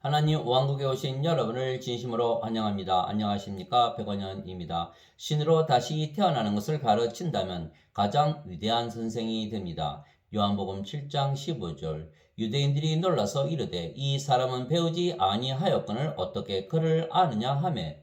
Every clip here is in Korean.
하나님 왕국에 오신 여러분을 진심으로 환영합니다. 안녕하십니까? 백원현입니다. 신으로 다시 태어나는 것을 가르친다면 가장 위대한 선생이 됩니다. 요한복음 7장 15절. 유대인들이 놀라서 이르되 이 사람은 배우지 아니하였거늘 어떻게 그를 아느냐 하매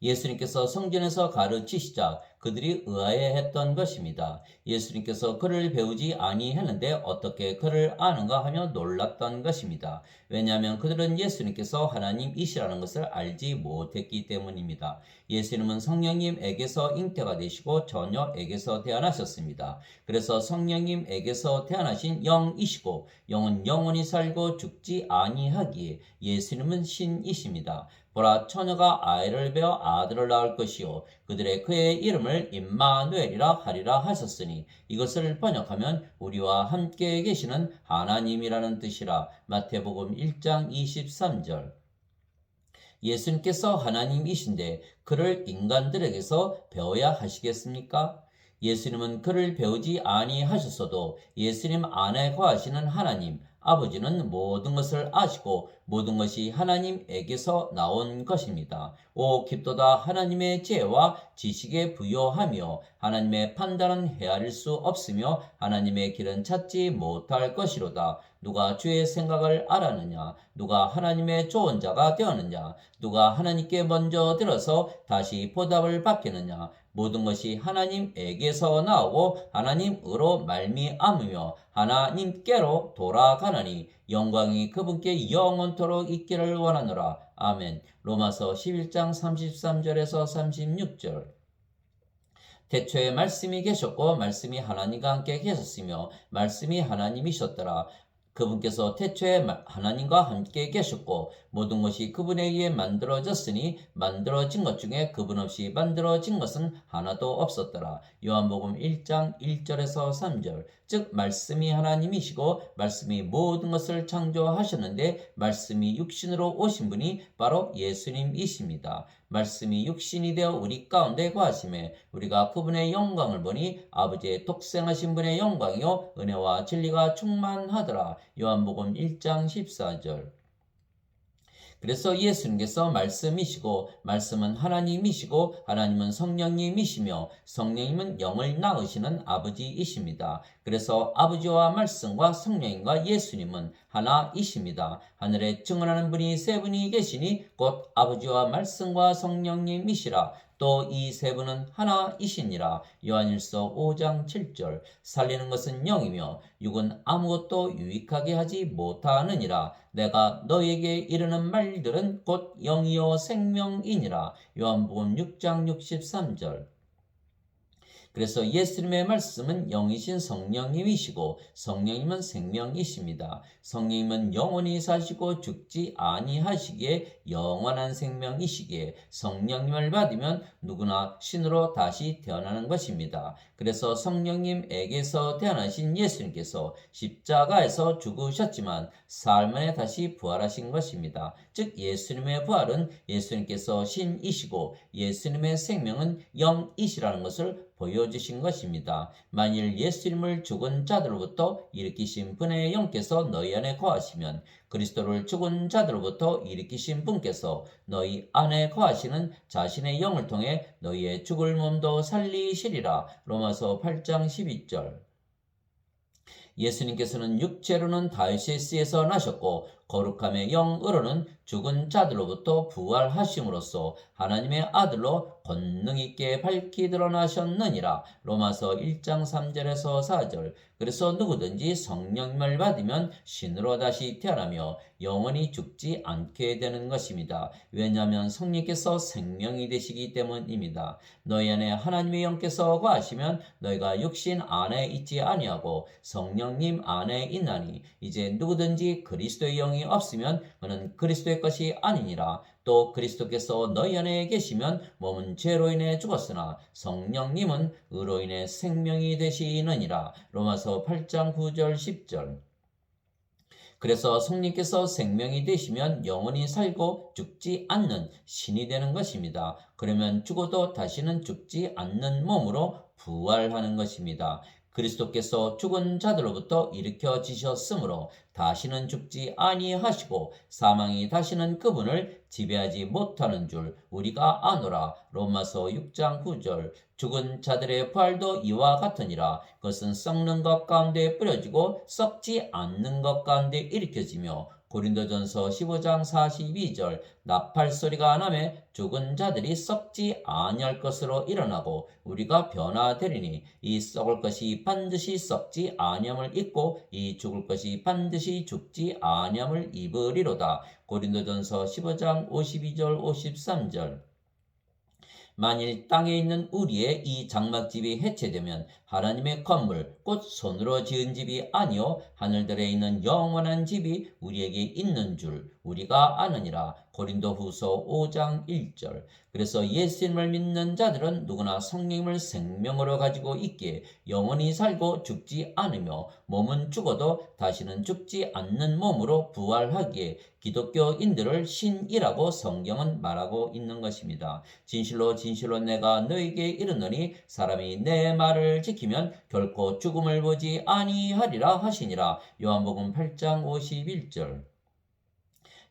예수님께서 성전에서 가르치시자 그들이 의아해했던 것입니다. 예수님께서 그를 배우지 아니했는데 어떻게 그를 아는가 하며 놀랐던 것입니다. 왜냐하면 그들은 예수님께서 하나님이시라는 것을 알지 못했기 때문입니다. 예수님은 성령님에게서 잉태가 되시고 처녀에게서 태어나셨습니다. 그래서 성령님에게서 태어나신 영이시고 영은 영원히 살고 죽지 아니하기에 예수님은 신이십니다. 보라, 처녀가 아이를 베어 아들을 낳을 것이요 그들의 그의 이름을 임마누엘이라 하리라 하셨으니 이것을 번역하면 우리와 함께 계시는 하나님이라는 뜻이라. 마태복음 1장 23절. 예수님께서 하나님이신데 그를 인간들에게서 배워야 하시겠습니까? 예수님은 그를 배우지 아니하셨어도 예수님 안에 거하시는 하나님, 아버지는 모든 것을 아시고 모든 것이 하나님에게서 나온 것입니다. 오 깊도다 하나님의 지혜와 지식에 부요하며 하나님의 판단은 헤아릴 수 없으며 하나님의 길은 찾지 못할 것이로다. 누가 주의 생각을 알았느냐? 누가 하나님의 조언자가 되었느냐? 누가 하나님께 먼저 들어서 다시 보답을 받겠느냐? 모든 것이 하나님에게서 나오고 하나님으로 말미암으며 하나님께로 돌아가나니 영광이 그분께 영원토록 있기를 원하노라. 아멘. 로마서 11장 33절에서 36절. 태초에 말씀이 계셨고 말씀이 하나님과 함께 계셨으며 말씀이 하나님이셨더라. 그분께서 태초에 하나님과 함께 계셨고 모든 것이 그분에 의해 만들어졌으니 만들어진 것 중에 그분 없이 만들어진 것은 하나도 없었더라. 요한복음 1장 1절에서 3절. 즉 말씀이 하나님이시고 말씀이 모든 것을 창조하셨는데 말씀이 육신으로 오신 분이 바로 예수님이십니다. 말씀이 육신이 되어 우리 가운데 거하심에 우리가 그분의 영광을 보니 아버지의 독생하신 분의 영광이요 은혜와 진리가 충만하더라. 요한복음 1장 14절. 그래서 예수님께서 말씀이시고 말씀은 하나님이시고 하나님은 성령님이시며 성령님은 영을 낳으시는 아버지이십니다. 그래서 아버지와 말씀과 성령님과 예수님은 하나이십니다. 하늘에 증언하는 분이 세 분이 계시니 곧 아버지와 말씀과 성령님이시라. 또 이 세 분은 하나이시니라. 요한일서 5장 7절. 살리는 것은 영이며 육은 아무것도 유익하게 하지 못하느니라. 내가 너에게 이르는 말들은 곧 영이요 생명이니라. 요한복음 6장 63절. 그래서 예수님의 말씀은 영이신 성령님이시고 성령님은 생명이십니다. 성령님은 영원히 사시고 죽지 아니하시기에 영원한 생명이시기에 성령님을 받으면 누구나 신으로 다시 태어나는 것입니다. 그래서 성령님에게서 태어나신 예수님께서 십자가에서 죽으셨지만 사흘 만에 다시 부활하신 것입니다. 즉 예수님의 부활은 예수님께서 신이시고 예수님의 생명은 영이시라는 것을 보여주신 것입니다. 만일 예수님을 죽은 자들로부터 일으키신 분의 영께서 너희 안에 거하시면 그리스도를 죽은 자들로부터 일으키신 분께서 너희 안에 거하시는 자신의 영을 통해 너희의 죽을 몸도 살리시리라. 로마서 8장 12절. 예수님께서는 육체로는 다윗의 씨에서 나셨고 거룩함의 영으로는 죽은 자들로부터 부활하심으로써 하나님의 아들로 권능 있게 밝히 드러나셨느니라. 로마서 1장 3절에서 4절. 그래서 누구든지 성령님을 받으면 신으로 다시 태어나며 영원히 죽지 않게 되는 것입니다. 왜냐하면 성령께서 생명이 되시기 때문입니다. 너희 안에 하나님의 영께서 거하시면 너희가 육신 안에 있지 아니하고 성령님 안에 있나니 이제 누구든지 그리스도의 영이 없으면 그는 그리스도의 것이 아니니라. 또 그리스도께서 너희 안에 계시면 몸은 죄로 인해 죽었으나 성령님은 의로 인해 생명이 되시느니라. 로마서 8장 9절 10절. 그래서 성령께서 생명이 되시면 영원히 살고 죽지 않는 신이 되는 것입니다. 그러면 죽어도 다시는 죽지 않는 몸으로 부활하는 것입니다. 그리스도께서 죽은 자들로부터 일으켜지셨으므로 다시는 죽지 아니하시고 사망이 다시는 그분을 지배하지 못하는 줄 우리가 아노라. 로마서 6장 9절. 죽은 자들의 부활도 이와 같으니라. 그것은 썩는 것 가운데 뿌려지고 썩지 않는 것 가운데 일으켜지며 고린도전서 15장 42절. 나팔 소리가 나매 죽은 자들이 썩지 아니할 것으로 일어나고 우리가 변화되리니 이 썩을 것이 반드시 썩지 아니함을 입고 이 죽을 것이 반드시 죽지 아니함을 입으리로다. 고린도전서 15장 52절 53절. 만일 땅에 있는 우리의 이 장막집이 해체되면 하나님의 건물 곧 손으로 지은 집이 아니요 하늘들에 있는 영원한 집이 우리에게 있는 줄 우리가 아느니라. 고린도후서 5장 1절. 그래서 예수님을 믿는 자들은 누구나 성령님을 생명으로 가지고 있기에 영원히 살고 죽지 않으며 몸은 죽어도 다시는 죽지 않는 몸으로 부활하기에 기독교인들을 신이라고 성경은 말하고 있는 것입니다. 진실로 진실로 내가 너에게 이르노니 사람이 내 말을 지키면 결코 죽음을 보지 아니하리라 하시니라. 요한복음 8장 51절.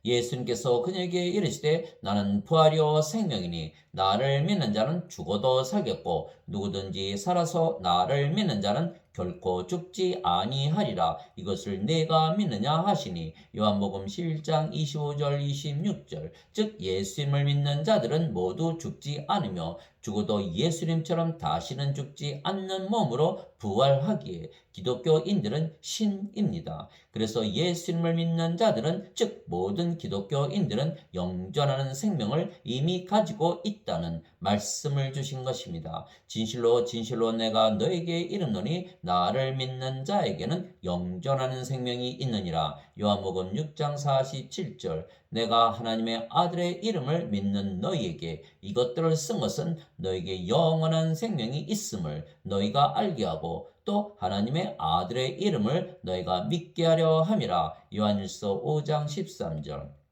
예수님께서 그녀에게 이르시되 나는 부활이요 생명이니 나를 믿는 자는 죽어도 살겠고 누구든지 살아서 나를 믿는 자는 결코 죽지 아니하리라. 이것을 내가 믿느냐 하시니. 요한복음 11장 25절 26절. 즉 예수님을 믿는 자들은 모두 죽지 않으며 죽어도 예수님처럼 다시는 죽지 않는 몸으로 부활하기에 기독교인들은 신입니다. 그래서 예수님을 믿는 자들은 즉 모든 기독교인들은 영존하는 생명을 이미 가지고 있다는 말씀을 주신 것입니다. 진실로 진실로 내가 너에게 이르노니 나를 믿는 자에게는 영존하는 생명이 있느니라. 요한복음 6장 47절. 내가 하나님의 아들의 이름을 믿는 너희에게 이것들을 쓴 것은 너에게 영원한 생명이 있음을 너희가 알게 하고 또 하나님의 아들의 이름을 너희가 믿게 하려 함이라. 요한일서 5장 13절.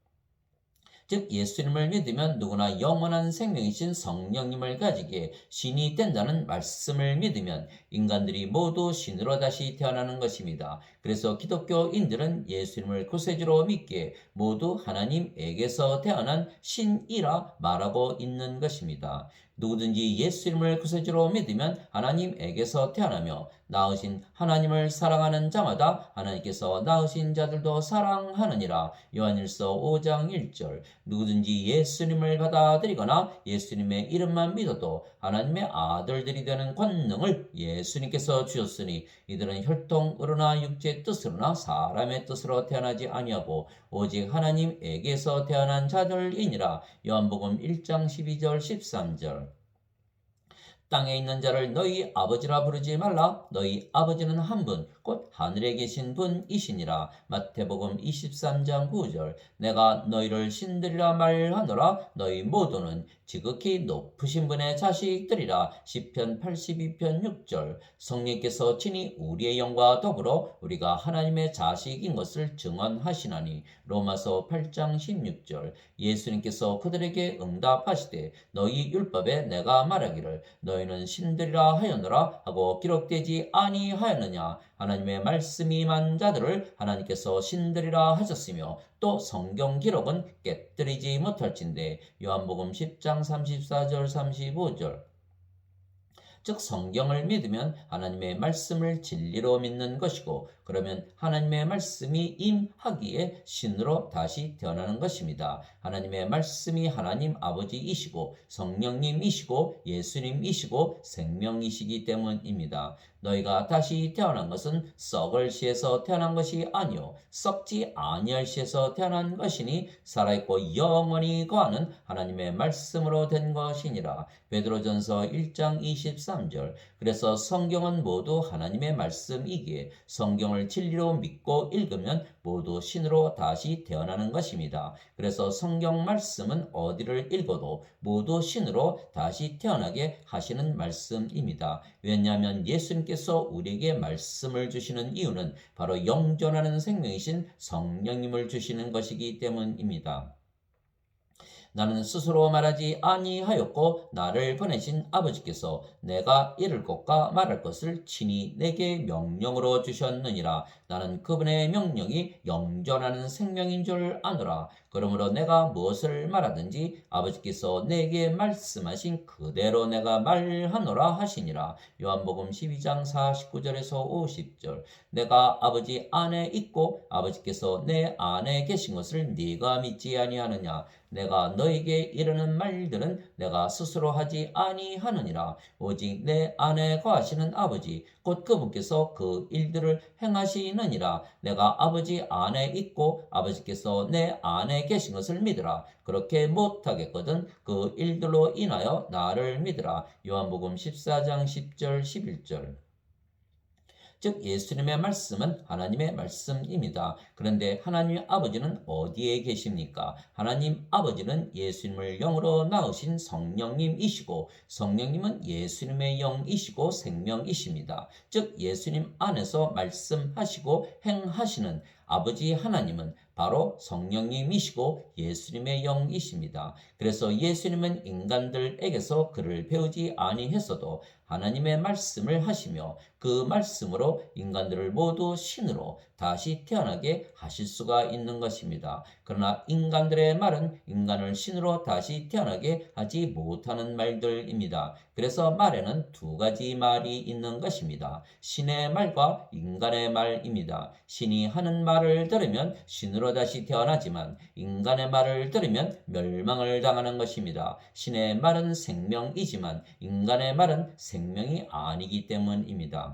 즉 예수님을 믿으면 누구나 영원한 생명이신 성령님을 가지게 신이 된다는 말씀을 믿으면 인간들이 모두 신으로 다시 태어나는 것입니다. 그래서 기독교인들은 예수님을 구세주로 믿기에 모두 하나님에게서 태어난 신이라 말하고 있는 것입니다. 누구든지 예수님을 구세주로 믿으면 하나님에게서 태어나며 낳으신 하나님을 사랑하는 자마다 하나님께서 낳으신 자들도 사랑하느니라. 요한일서 5장 1절. 누구든지 예수님을 받아들이거나 예수님의 이름만 믿어도 하나님의 아들들이 되는 권능을 예수님께서 주셨으니 이들은 혈통으로나 육체의 뜻으로나 사람의 뜻으로 태어나지 아니하고 오직 하나님에게서 태어난 자들이니라. 요한복음 1장 12절 13절. 땅에 있는 자를 너희 아버지라 부르지 말라. 너희 아버지는 한 분, 곧 하늘에 계신 분이시니라. 마태복음 23장 9절. 내가 너희를 신들이라 말하노라. 너희 모두는 지극히 높으신 분의 자식들이라. 시편 82편 6절. 성령께서 친히 우리의 영과 더불어 우리가 하나님의 자식인 것을 증언하시나니. 로마서 8장 16절. 예수님께서 그들에게 응답하시되 너희 율법에 내가 말하기를 너희는 신들이라 하였노라 하고 기록되지 아니하였느냐. 하나님의 말씀이 임한 자들을 하나님께서 신들이라 하셨으며 또 성경 기록은 깨뜨리지 못할진대. 요한복음 10장 34절 35절. 즉 성경을 믿으면 하나님의 말씀을 진리로 믿는 것이고 그러면 하나님의 말씀이 임하기에 신으로 다시 태어나는 것입니다. 하나님의 말씀이 하나님 아버지이시고 성령님이시고 예수님이시고 생명이시기 때문입니다. 너희가 다시 태어난 것은 썩을 시에서 태어난 것이 아니요 썩지 아니할 시에서 태어난 것이니 살아있고 영원히 거하는 하나님의 말씀으로 된 것이니라. 베드로전서 1장 23절. 그래서 성경은 모두 하나님의 말씀이기에 성경을 진리로 믿고 읽으면 모두 신으로 다시 태어나는 것입니다. 그래서 성경 말씀은 어디를 읽어도 모두 신으로 다시 태어나게 하시는 말씀입니다. 왜냐하면 예수님께서 우리에게 말씀을 주시는 이유는 바로 영존하는 생명이신 성령님을 주시는 것이기 때문입니다. 나는 스스로 말하지 아니하였고 나를 보내신 아버지께서 내가 이를 것과 말할 것을 친히 내게 명령으로 주셨느니라. 나는 그분의 명령이 영존하는 생명인 줄 아노라. 그러므로 내가 무엇을 말하든지 아버지께서 내게 말씀하신 그대로 내가 말하노라 하시니라. 요한복음 12장 49절에서 50절. 내가 아버지 안에 있고 아버지께서 내 안에 계신 것을 네가 믿지 아니하느냐. 내가 너에게 이르는 말들은 내가 스스로 하지 아니하느니라. 오직 내 안에 거하시는 아버지 곧 그분께서 그 일들을 행하시느니라. 내가 아버지 안에 있고 아버지께서 내 안에 계신 것을 믿으라. 그렇게 못하겠거든 그 일들로 인하여 나를 믿으라. 요한복음 14장 10절 11절. 즉 예수님의 말씀은 하나님의 말씀입니다. 그런데 하나님 아버지는 어디에 계십니까? 하나님 아버지는 예수님을 영으로 낳으신 성령님이시고 성령님은 예수님의 영이시고 생명이십니다. 즉 예수님 안에서 말씀하시고 행하시는 아버지 하나님은 바로 성령님이시고 예수님의 영이십니다. 그래서 예수님은 인간들에게서 그를 배우지 아니했어도 하나님의 말씀을 하시며 그 말씀으로 인간들을 모두 신으로 다시 태어나게 하실 수가 있는 것입니다. 그러나 인간들의 말은 인간을 신으로 다시 태어나게 하지 못하는 말들입니다. 그래서 말에는 두 가지 말이 있는 것입니다. 신의 말과 인간의 말입니다. 신이 하는 말을 들으면 신으로 다시 태어나지만 인간의 말을 들으면 멸망을 당하는 것입니다. 신의 말은 생명이지만 인간의 말은 생명이 아니기 때문입니다.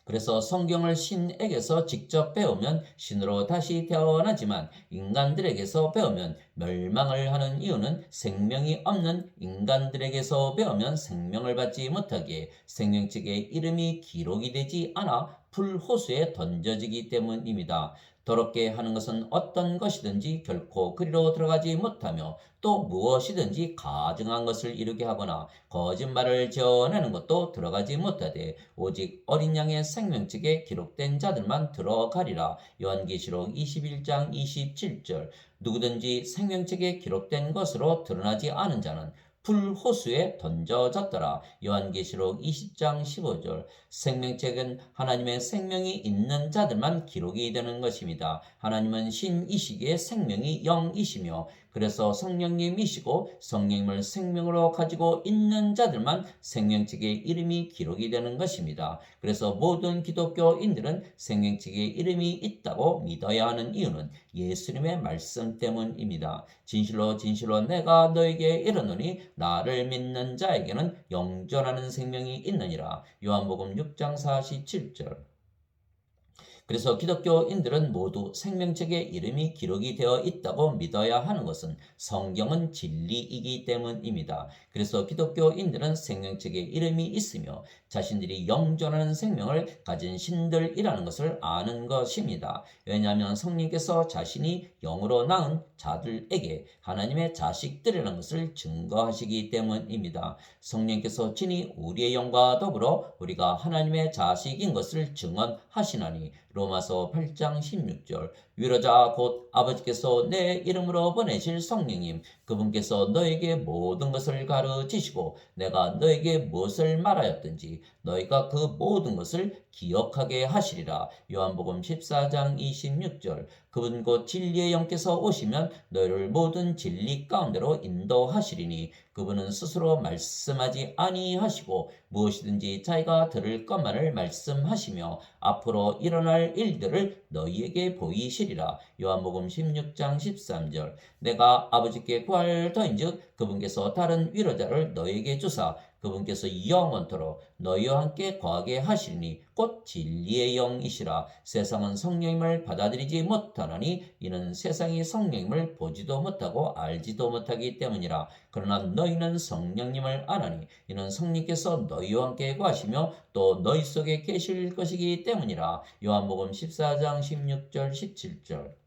그래서 성경을 신에게서 직접 배우면 신으로 다시 태어나지만 인간들에게서 배우면 멸망을 하는 이유는 생명이 없는 인간들에게서 배우면 생명을 받지 못하게 생명책에 이름이 기록이 되지 않아 풀호수에 던져지기 때문입니다. 더럽게 하는 것은 어떤 것이든지 결코 그리로 들어가지 못하며 또 무엇이든지 가증한 것을 이루게 하거나 거짓말을 지어내는 것도 들어가지 못하되 오직 어린 양의 생명책에 기록된 자들만 들어가리라. 요한계시록 21장 27절. 누구든지 생명책에 기록된 것으로 드러나지 않은 자는 풀호수에 던져졌더라. 요한계시록 20장 15절. 생명책은 하나님의 생명이 있는 자들만 기록이 되는 것입니다. 하나님은 신이시기에 생명이 영이시며 그래서 성령님이시고 성령님을 생명으로 가지고 있는 자들만 생명책에 이름이 기록이 되는 것입니다. 그래서 모든 기독교인들은 생명책에 이름이 있다고 믿어야 하는 이유는 예수님의 말씀 때문입니다. 진실로 진실로 내가 너에게 이르노니 나를 믿는 자에게는 영존하는 생명이 있느니라. 요한복음 6장 47절. 그래서 기독교인들은 모두 생명책에 이름이 기록이 되어 있다고 믿어야 하는 것은 성경은 진리이기 때문입니다. 그래서 기독교인들은 생명책에 이름이 있으며 자신들이 영존하는 생명을 가진 신들이라는 것을 아는 것입니다. 왜냐하면 성령께서 자신이 영으로 낳은 자들에게 하나님의 자식들이라는 것을 증거하시기 때문입니다. 성령께서 친히 우리의 영과 더불어 우리가 하나님의 자식인 것을 증언하시나니 로마서 8장 16절. 위로자 곧 아버지께서 내 이름으로 보내실 성령님 그분께서 너에게 모든 것을 가르치시고 내가 너에게 무엇을 말하였든지 너희가 그 모든 것을 기억하게 하시리라. 요한복음 14장 26절. 그분 곧 진리의 영께서 오시면 너희를 모든 진리 가운데로 인도하시리니 그분은 스스로 말씀하지 아니하시고 무엇이든지 자기가 들을 것만을 말씀하시며 앞으로 일어날 일들을 너희에게 보이시리라. 요한복음 16장 13절. 내가 아버지께 구할 터인즉 그분께서 다른 위로자를 너희에게 주사 그분께서 영원토록 너희와 함께 거하게 하시니 곧 진리의 영이시라. 세상은 성령님을 받아들이지 못하나니 이는 세상이 성령님을 보지도 못하고 알지도 못하기 때문이라. 그러나 너희는 성령님을 아나니 이는 성령께서 너희와 함께 거하시며 또 너희 속에 계실 것이기 때문이라. 요한복음 14장 16절 17절.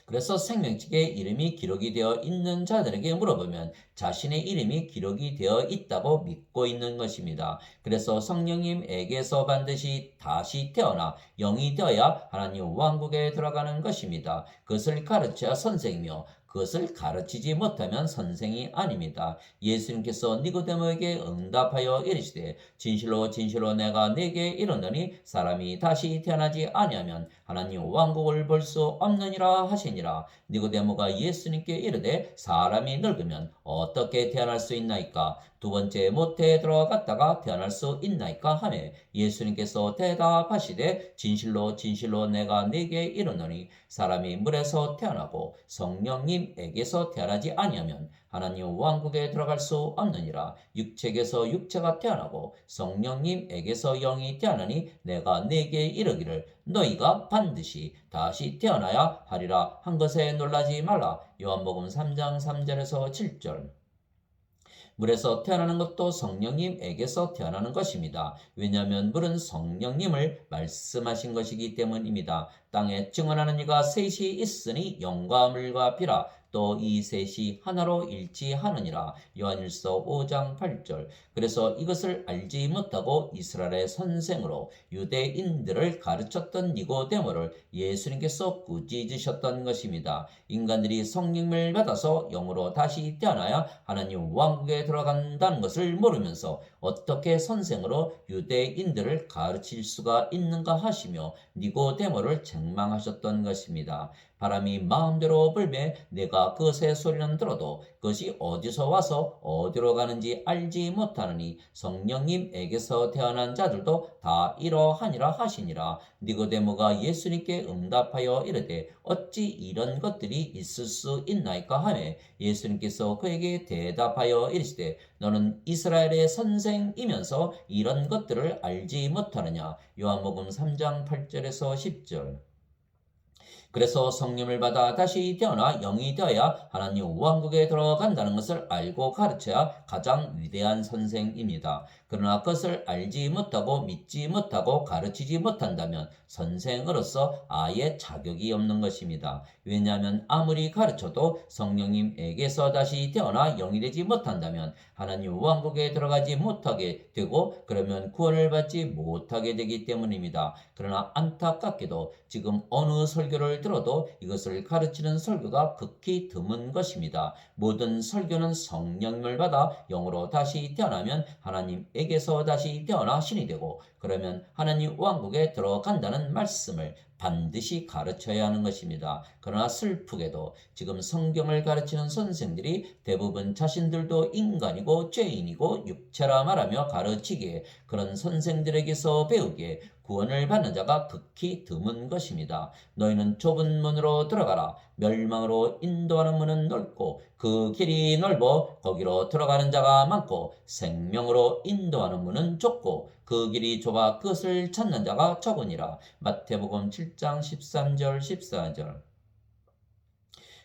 그래서 생명책에 이름이 기록이 되어 있는 자들에게 물어보면 자신의 이름이 기록이 되어 있다고 믿고 있는 것입니다. 그래서 성령님에게서 반드시 다시 태어나 영이 되어야 하나님 왕국에 들어가는 것입니다. 그것을 가르쳐야 선생이며 그것을 가르치지 못하면 선생이 아닙니다. 예수님께서 니고데모에게 응답하여 이르시되 진실로 진실로 내가 네게 이르노니 사람이 다시 태어나지 아니하면 하나님 왕국을 볼 수 없느니라 하시니라. 니고데모가 예수님께 이르되 사람이 늙으면 어떻게 태어날 수 있나이까? 두 번째 모태에 들어갔다가 태어날 수 있나이까 하매 예수님께서 대답하시되 진실로 진실로 내가 네게 이르노니 사람이 물에서 태어나고 성령님에게서 태어나지 아니하면 하나님 왕국에 들어갈 수 없느니라. 육체에게서 육체가 태어나고 성령님에게서 영이 태어나니 내가 네게 이르기를 너희가 반드시 다시 태어나야 하리라 한 것에 놀라지 말라. 요한복음 3장 3절에서 7절. 물에서 태어나는 것도 성령님에게서 태어나는 것입니다. 왜냐하면 물은 성령님을 말씀하신 것이기 때문입니다. 땅에 증언하는 이가 셋이 있으니 영과 물과 비라. 또 이 셋이 하나로 일치하느니라. 요한일서 5장 8절. 그래서 이것을 알지 못하고 이스라엘의 선생으로 유대인들을 가르쳤던 니고데모를 예수님께서 꾸짖으셨던 것입니다. 인간들이 성령을 받아서 영으로 다시 태어나야 하나님 왕국에 들어간다는 것을 모르면서 어떻게 선생으로 유대인들을 가르칠 수가 있는가 하시며 니고데모를 책망하셨던 것입니다. 바람이 마음대로 불매 내가 그것의 소리는 들어도 그것이 어디서 와서 어디로 가는지 알지 못하느니 성령님에게서 태어난 자들도 다 이러하니라 하시니라. 니고데모가 예수님께 응답하여 이르되 어찌 이런 것들이 있을 수 있나이까 하매 예수님께서 그에게 대답하여 이르시되 너는 이스라엘의 선생이면서 이런 것들을 알지 못하느냐. 요한복음 3장 8절에서 10절. 그래서 성령을 받아 다시 태어나 영이 되어야 하나님 왕국에 들어간다는 것을 알고 가르쳐야 가장 위대한 선생입니다. 그러나 그것을 알지 못하고 믿지 못하고 가르치지 못한다면 선생으로서 아예 자격이 없는 것입니다. 왜냐하면 아무리 가르쳐도 성령님에게서 다시 태어나 영이 되지 못한다면 하나님 왕국에 들어가지 못하게 되고 그러면 구원을 받지 못하게 되기 때문입니다. 그러나 안타깝게도 지금 어느 설교를 들어도 이것을 가르치는 설교가 극히 드문 것입니다. 모든 설교는 성령을 받아 영으로 다시 태어나면 하나님에게서 다시 태어나 신이 되고 그러면 하나님 왕국에 들어간다는 말씀을 반드시 가르쳐야 하는 것입니다. 그러나 슬프게도 지금 성경을 가르치는 선생들이 대부분 자신들도 인간이고 죄인이고 육체라 말하며 가르치기에 그런 선생들에게서 배우기에 구원을 받는 자가 극히 드문 것입니다. 너희는 좁은 문으로 들어가라. 멸망으로 인도하는 문은 넓고 그 길이 넓어 거기로 들어가는 자가 많고 생명으로 인도하는 문은 좁고 그 길이 좁아 그것을 찾는 자가 적으니라. 마태복음 7장 13절 14절.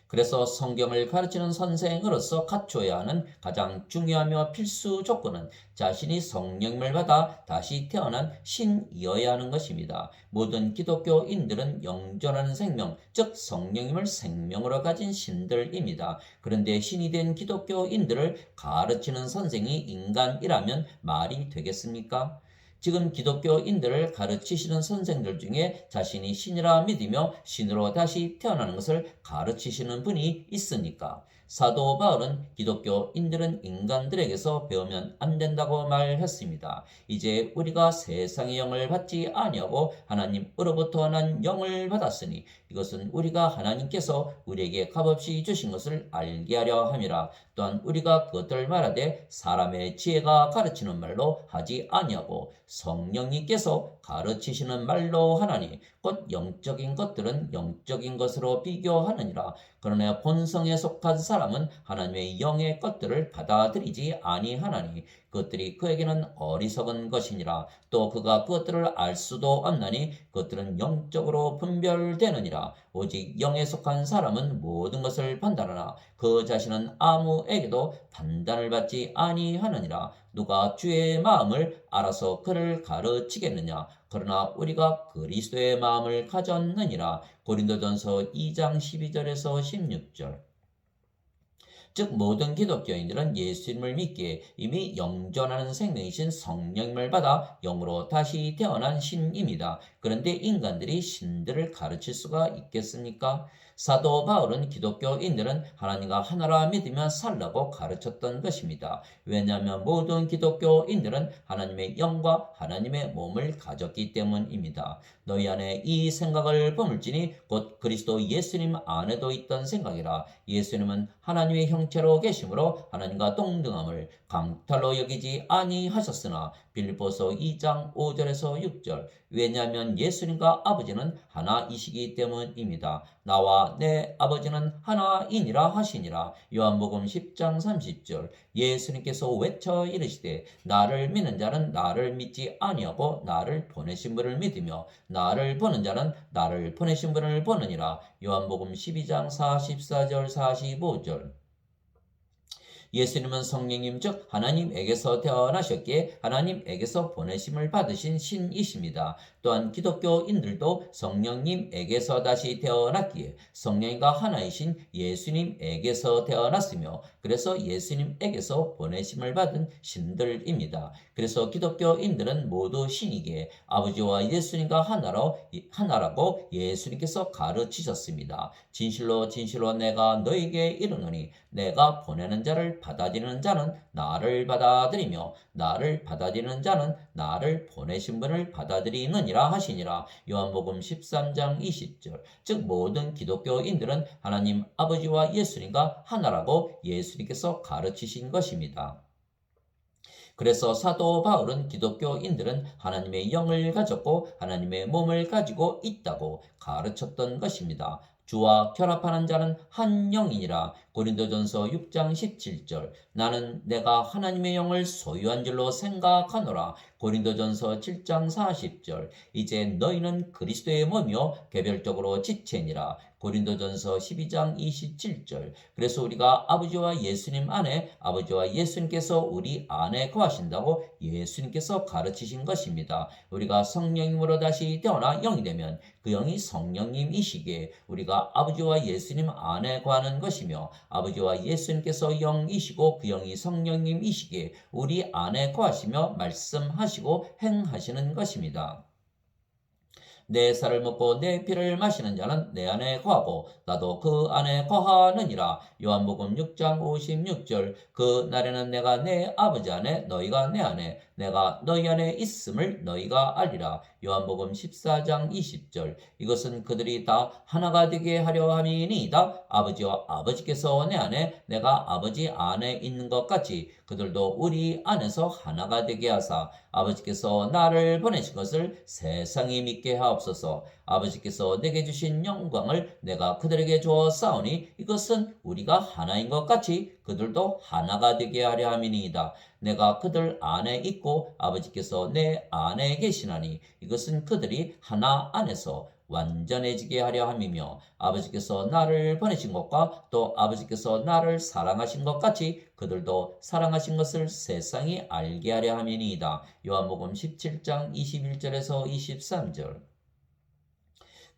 그래서 성경을 가르치는 선생으로서 갖춰야 하는 가장 중요하며 필수 조건은 자신이 성령을 받아 다시 태어난 신이어야 하는 것입니다. 모든 기독교인들은 영존하는 생명, 즉 성령님을 생명으로 가진 신들입니다. 그런데 신이 된 기독교인들을 가르치는 선생이 인간이라면 말이 되겠습니까? 지금 기독교인들을 가르치시는 선생들 중에 자신이 신이라 믿으며 신으로 다시 태어나는 것을 가르치시는 분이 있으니까 사도 바울은 기독교인들은 인간들에게서 배우면 안 된다고 말했습니다. 이제 우리가 세상의 영을 받지 아니하고 하나님으로부터 난 영을 받았으니 이것은 우리가 하나님께서 우리에게 값없이 주신 것을 알게 하려 함이라. 또한 우리가 그것들 말하되 사람의 지혜가 가르치는 말로 하지 아니하고 성령님께서 가르치시는 말로 하나니 곧 영적인 것들은 영적인 것으로 비교하느니라. 그러나 본성에 속한 사람은 하나님의 영의 것들을 받아들이지 아니하나니 그것들이 그에게는 어리석은 것이니라. 또 그가 그것들을 알 수도 없나니 그것들은 영적으로 분별되느니라. 오직 영에 속한 사람은 모든 것을 판단하나 그 자신은 아무에게도 판단을 받지 아니하느니라. 누가 주의 마음을 알아서 그를 가르치겠느냐. 그러나 우리가 그리스도의 마음을 가졌느니라. 고린도전서 2장 12절에서 16절. 즉 모든 기독교인들은 예수님을 믿기에 이미 영존하는 생명이신 성령님을 받아 영으로 다시 태어난 신입니다. 그런데 인간들이 신들을 가르칠 수가 있겠습니까? 사도 바울은 기독교인들은 하나님과 하나라 믿으며 살라고 가르쳤던 것입니다. 왜냐하면 모든 기독교인들은 하나님의 영과 하나님의 몸을 가졌기 때문입니다. 너희 안에 이 생각을 버물지니 곧 그리스도 예수님 안에도 있던 생각이라. 예수님은 하나님의 형체로 계심으로 하나님과 동등함을 강탈로 여기지 아니하셨으나 빌립보서 2장 5절에서 6절 왜냐하면 예수님과 아버지는 하나이시기 때문입니다. 나와 내 아버지는 하나이니라 하시니라. 요한복음 10장 30절 예수님께서 외쳐 이르시되 나를 믿는 자는 나를 믿지 아니하고 나를 보내신 분을 믿으며 나를 보는 자는 나를 보내신 분을 보느니라. 요한복음 12장 44절 45절 예수님은 성령님 즉 하나님에게서 태어나셨기에 하나님에게서 보내심을 받으신 신이십니다. 또한 기독교인들도 성령님에게서 다시 태어났기에 성령과 하나이신 예수님에게서 태어났으며 그래서 예수님에게서 보내심을 받은 신들입니다. 그래서 기독교인들은 모두 신이기에 아버지와 예수님과 하나라고 예수님께서 가르치셨습니다. 진실로 진실로 내가 너에게 이르노니 내가 보내는 자를 받아들이는 자는 나를 받아들이며 나를 받아들이는 자는 나를 보내신 분을 받아들이느니라 하시니라. 요한복음 13장 20절 즉 모든 기독교인들은 하나님 아버지와 예수님과 하나라고 예수님께서 가르치신 것입니다. 그래서 사도 바울은 기독교인들은 하나님의 영을 가졌고 하나님의 몸을 가지고 있다고 가르쳤던 것입니다. 주와 결합하는 자는 한 영이니라. 고린도전서 6장 17절 나는 내가 하나님의 영을 소유한 줄로 생각하노라. 고린도전서 7장 40절 이제 너희는 그리스도의 몸이요 개별적으로 지체니라. 고린도전서 12장 27절 그래서 우리가 아버지와 예수님 안에 아버지와 예수님께서 우리 안에 거하신다고 예수님께서 가르치신 것입니다. 우리가 성령님으로 다시 태어나 영이 되면 그 영이 성령님이시기에 우리가 아버지와 예수님 안에 거하는 것이며 아버지와 예수님께서 영이시고 그 영이 성령님이시기에 우리 안에 거하시며 말씀하시고 행하시는 것입니다. 내 살을 먹고 내 피를 마시는 자는 내 안에 거하고 나도 그 안에 거하느니라. 요한복음 6장 56절 그 날에는 내가 내 아버지 안에 너희가 내 안에 내가 너희 안에 있음을 너희가 알리라. 요한복음 14장 20절 이것은 그들이 다 하나가 되게 하려 함이니이다. 아버지와 아버지께서 내 안에 내가 아버지 안에 있는 것 같이 그들도 우리 안에서 하나가 되게 하사 아버지께서 나를 보내신 것을 세상이 믿게 하옵소서. 아버지께서 내게 주신 영광을 내가 그들에게 주어 싸우니 이것은 우리가 하나인 것 같이 그들도 하나가 되게 하려 함이니이다. 내가 그들 안에 있고 아버지께서 내 안에 계시나니 이것은 그들이 하나 안에서 완전해지게 하려 함이며 아버지께서 나를 보내신 것과 또 아버지께서 나를 사랑하신 것 같이 그들도 사랑하신 것을 세상이 알게 하려 함이니이다. 요한복음 17장 21절에서 23절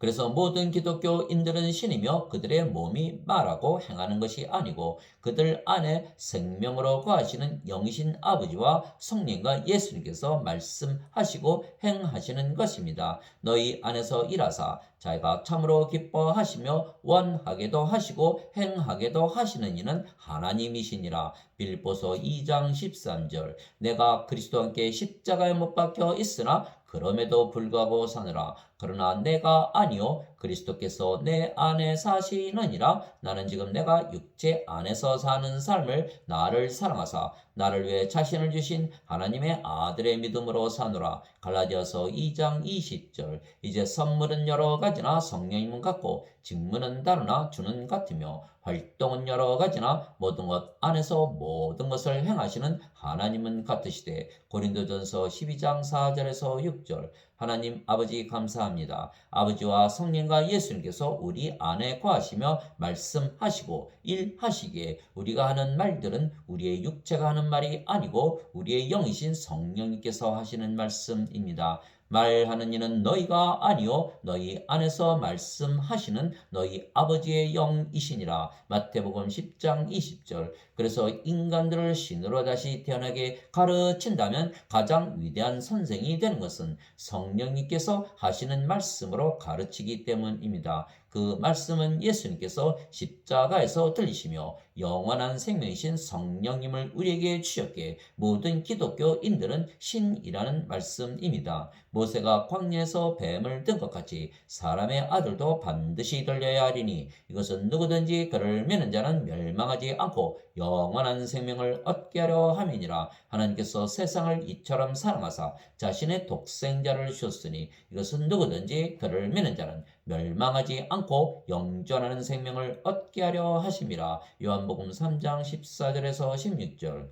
그래서 모든 기독교인들은 신이며 그들의 몸이 말하고 행하는 것이 아니고 그들 안에 생명으로 거하시는 영이신 아버지와 성령과 예수님께서 말씀하시고 행하시는 것입니다. 너희 안에서 일하사 자기가 참으로 기뻐하시며 원하게도 하시고 행하게도 하시는 이는 하나님이시니라. 빌립보서 2장 13절 내가 그리스도와 함께 십자가에 못 박혀 있으나 그럼에도 불구하고 사느라. 그러나 내가 아니요 그리스도께서 내 안에 사시느니라. 나는 지금 내가 육체 안에서 사는 삶을 나를 사랑하사 나를 위해 자신을 주신 하나님의 아들의 믿음으로 사노라. 갈라디아서 2장 20절 이제 선물은 여러 가지나 성령님은 같고 직무는 다르나 주는 같으며 활동은 여러 가지나 모든 것 안에서 모든 것을 행하시는 하나님은 같으시되 고린도전서 12장 4절에서 6절 하나님 아버지 감사합니다. 아버지와 성령과 예수님께서 우리 안에 거하시며 말씀하시고 일하시기에 우리가 하는 말들은 우리의 육체가 하는 말이 아니고 우리의 영이신 성령님께서 하시는 말씀입니다. 말하는 이는 너희가 아니요 너희 안에서 말씀하시는 너희 아버지의 영이시니라. 마태복음 10장 20절 그래서 인간들을 신으로 다시 태어나게 가르친다면 가장 위대한 선생이 되는 것은 성령님께서 하시는 말씀으로 가르치기 때문입니다. 그 말씀은 예수님께서 십자가에서 들리시며 영원한 생명이신 성령님을 우리에게 주셨기에 모든 기독교인들은 신이라는 말씀입니다. 모세가 광야에서 뱀을 든 것 같이 사람의 아들도 반드시 들려야 하리니 이것은 누구든지 그를 믿는 자는 멸망하지 않고 영원한 생명을 얻게 하려 함이니라. 하나님께서 세상을 이처럼 사랑하사 자신의 독생자를 주셨으니 이것은 누구든지 그를 믿는 자는 멸망하지 않고 영존하는 생명을 얻게 하려 하심이라. 요한복음 3장 14절에서 16절.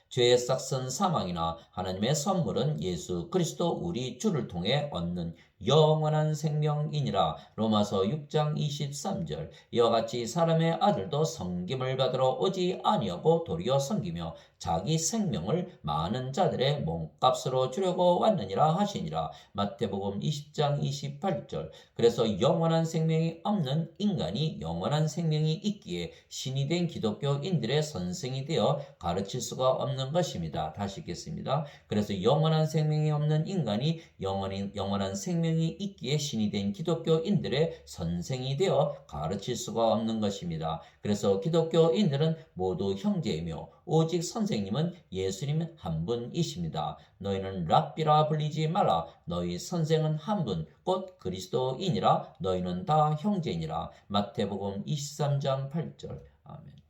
죄의 싹은 사망이나 하나님의 선물은 예수 그리스도 우리 주를 통해 얻는 영원한 생명이니라. 로마서 6장 23절. 이와 같이 사람의 아들도 섬김을 받으러 오지 아니하고 도리어 섬기며 자기 생명을 많은 자들의 몸값으로 주려고 왔느니라 하시니라. 마태복음 20장 28절. 그래서 영원한 생명이 없는 인간이 영원한 생명이 있기에 신이 된 기독교인들의 선생이 되어 가르칠 수가 없는 것입니다. 다시 읽겠습니다. 그래서 영원한 생명이 없는 인간이 영원한 생명이 있기에 신이 된 기독교인들의 선생이 되어 가르칠 수가 없는 것입니다. 그래서 기독교인들은 모두 형제이며 오직 선생님은 예수님 한 분이십니다. 너희는 랍비라 불리지 말라. 너희 선생은 한 분, 곧 그리스도이니라. 너희는 다 형제이니라. 마태복음 23장 8절. 아멘.